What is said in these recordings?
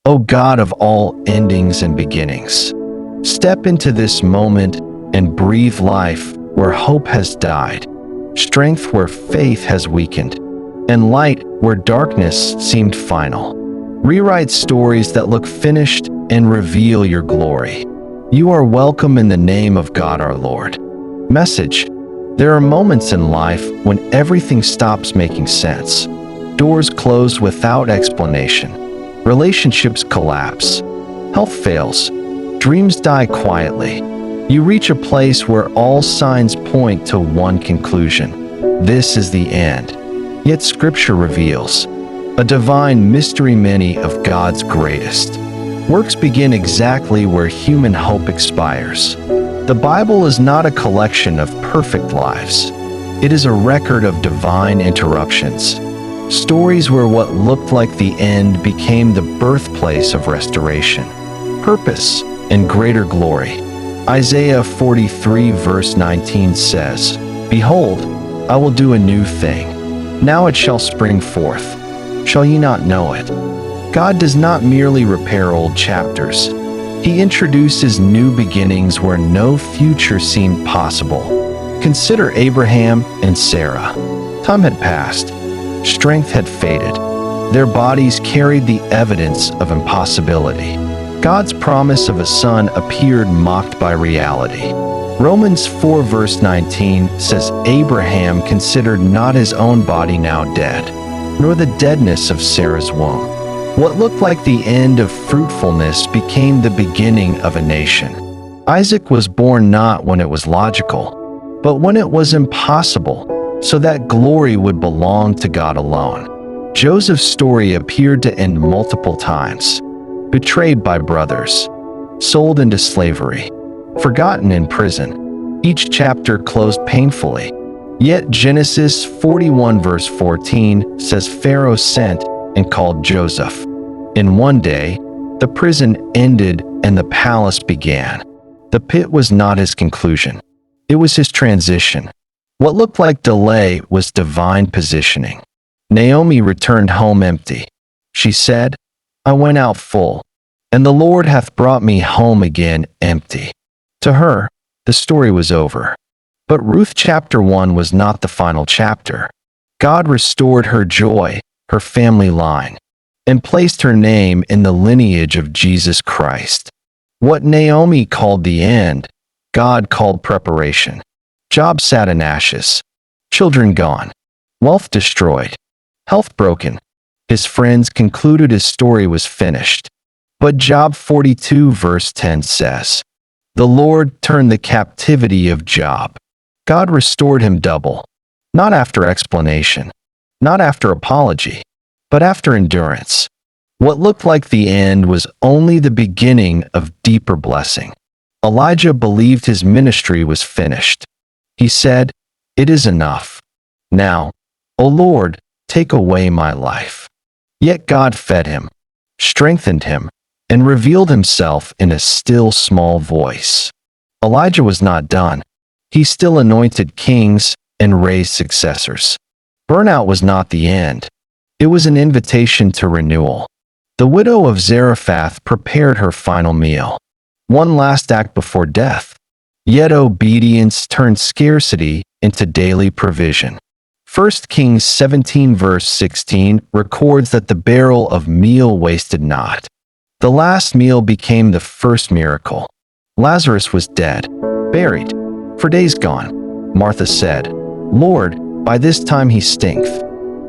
O God of all endings and beginnings, step into this moment and breathe life where hope has died, strength where faith has weakened, and light where darkness seemed final. Rewrite stories that look finished and reveal your glory. You are welcome in the name of God our Lord. Message: there are moments in life when everything stops making sense. Doors close without explanation. Relationships collapse. Health fails. Dreams die quietly. You reach a place where all signs point to one conclusion: this is the end. Yet Scripture reveals a divine mystery, many of God's greatest works begin exactly where human hope expires. The Bible is not a collection of perfect lives. It is a record of divine interruptions. Stories where what looked like the end became the birthplace of restoration, purpose, and greater glory. Isaiah 43 verse 19 says, "Behold, I will do a new thing. Now it shall spring forth. Shall ye not know it?" God does not merely repair old chapters. He introduces new beginnings where no future seemed possible. Consider Abraham and Sarah. Time had passed. Strength had faded. Their bodies carried the evidence of impossibility. God's promise of a son appeared mocked by reality. Romans 4 verse 19 says, "Abraham considered not his own body now dead, nor the deadness of Sarah's womb." What looked like the end of fruitfulness became the beginning of a nation. Isaac was born not when it was logical, but when it was impossible, so that glory would belong to God alone. Joseph's story appeared to end multiple times: betrayed by brothers, sold into slavery, forgotten in prison. Each chapter closed painfully. Yet Genesis 41 verse 14 says Pharaoh sent and called Joseph. In one day, the prison ended and the palace began. The pit was not his conclusion. It was his transition. What looked like delay was divine positioning. Naomi returned home empty. She said, "I went out full, and the Lord hath brought me home again empty." To her, the story was over. But Ruth chapter 1 was not the final chapter. God restored her joy, her family line, and placed her name in the lineage of Jesus Christ. What Naomi called the end, God called preparation. Job sat in ashes, children gone, wealth destroyed, health broken. His friends concluded his story was finished. But Job 42 verse 10 says, "The Lord turned the captivity of Job." God restored him double, not after explanation, not after apology, but after endurance. What looked like the end was only the beginning of deeper blessing. Elijah believed his ministry was finished. He said, "It is enough. Now, O Lord, take away my life." Yet God fed him, strengthened him, and revealed himself in a still small voice. Elijah was not done. He still anointed kings and raised successors. Burnout was not the end. It was an invitation to renewal. The widow of Zarephath prepared her final meal, one last act before death. Yet obedience turned scarcity into daily provision. 1 Kings 17 verse 16 records that the barrel of meal wasted not. The last meal became the first miracle. Lazarus was dead, buried, for days gone. Martha said, "Lord, by this time he stinketh."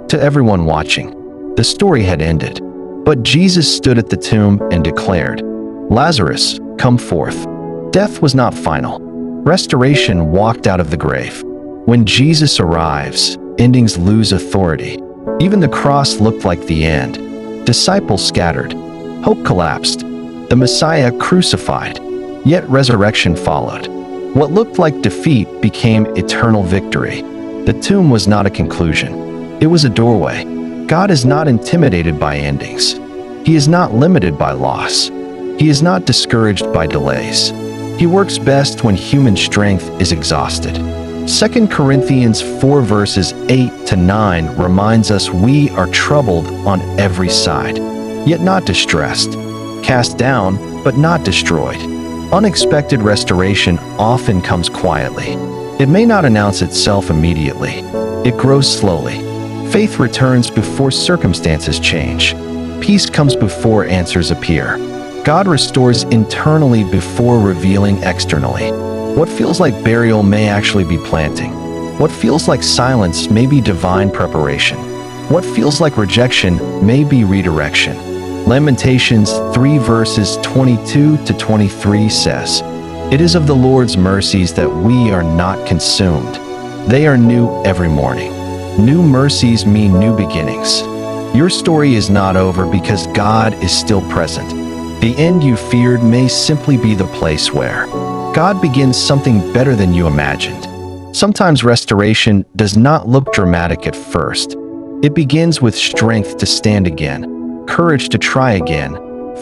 To everyone watching, the story had ended. But Jesus stood at the tomb and declared, "Lazarus, come forth." Death was not final. Restoration walked out of the grave. When Jesus arrives, endings lose authority. Even the cross looked like the end. Disciples scattered. Hope collapsed. The Messiah crucified. Yet resurrection followed. What looked like defeat became eternal victory. The tomb was not a conclusion. It was a doorway. God is not intimidated by endings. He is not limited by loss. He is not discouraged by delays. He works best when human strength is exhausted. 2 Corinthians 4 verses 8 to 9 reminds us we are troubled on every side, yet not distressed, cast down, but not destroyed. Unexpected restoration often comes quietly. It may not announce itself immediately. It grows slowly. Faith returns before circumstances change. Peace comes before answers appear. God restores internally before revealing externally. What feels like burial may actually be planting. What feels like silence may be divine preparation. What feels like rejection may be redirection. Lamentations 3 verses 22 to 23 says, "It is of the Lord's mercies that we are not consumed. They are new every morning." New mercies mean new beginnings. Your story is not over because God is still present. The end you feared may simply be the place where God begins something better than you imagined. Sometimes restoration does not look dramatic at first. It begins with strength to stand again, courage to try again,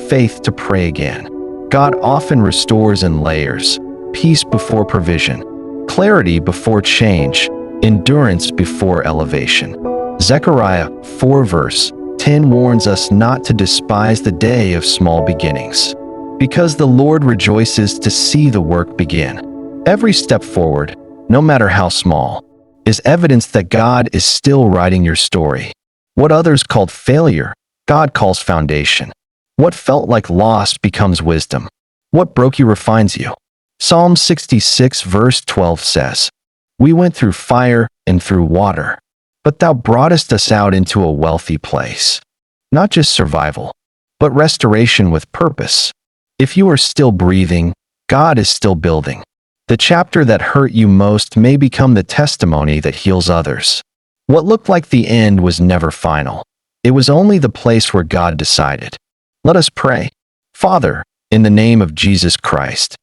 faith to pray again. God often restores in layers: peace before provision, clarity before change, endurance before elevation. Zechariah 4 verse 10 warns us not to despise the day of small beginnings, because the Lord rejoices to see the work begin. Every step forward, no matter how small, is evidence that God is still writing your story. What others called failure, God calls foundation. What felt like loss becomes wisdom. What broke you refines you. Psalm 66 verse 12 says, "We went through fire and through water, but thou broughtest us out into a wealthy place." Not just survival, but restoration with purpose. If you are still breathing, God is still building. The chapter that hurt you most may become the testimony that heals others. What looked like the end was never final. It was only the place where God decided. Let us pray. Father, in the name of Jesus Christ,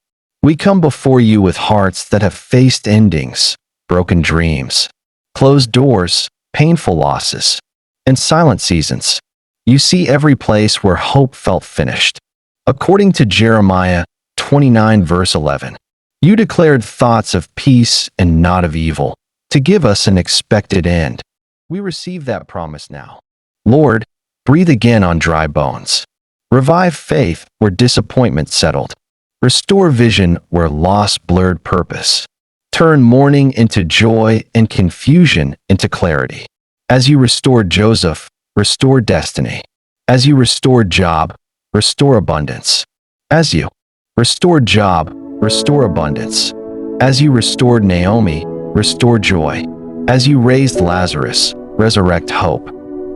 we come before you with hearts that have faced endings, broken dreams, closed doors, painful losses, and silent seasons. You see every place where hope felt finished. According to Jeremiah 29 verse 11, you declared thoughts of peace and not of evil, to give us an expected end. We receive that promise now. Lord, breathe again on dry bones. Revive faith where disappointment settled. Restore vision where loss blurred purpose. Turn mourning into joy and confusion into clarity. As you restored Joseph, restore destiny. As you restored Job, restore abundance. As you restored Job, restore abundance. As you restored Naomi, restore joy. As you raised Lazarus, resurrect hope.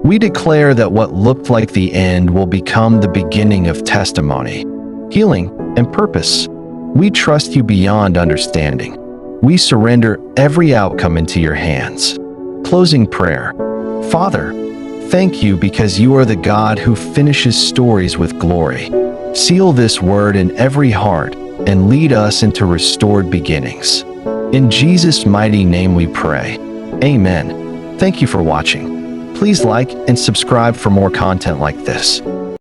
We declare that what looked like the end will become the beginning of testimony, healing, and purpose. We trust you beyond understanding. We surrender every outcome into your hands. Closing prayer. Father, thank you because you are the God who finishes stories with glory. Seal this word in every heart and lead us into restored beginnings. In Jesus' mighty name we pray. Amen. Thank you for watching. Please like and subscribe for more content like this.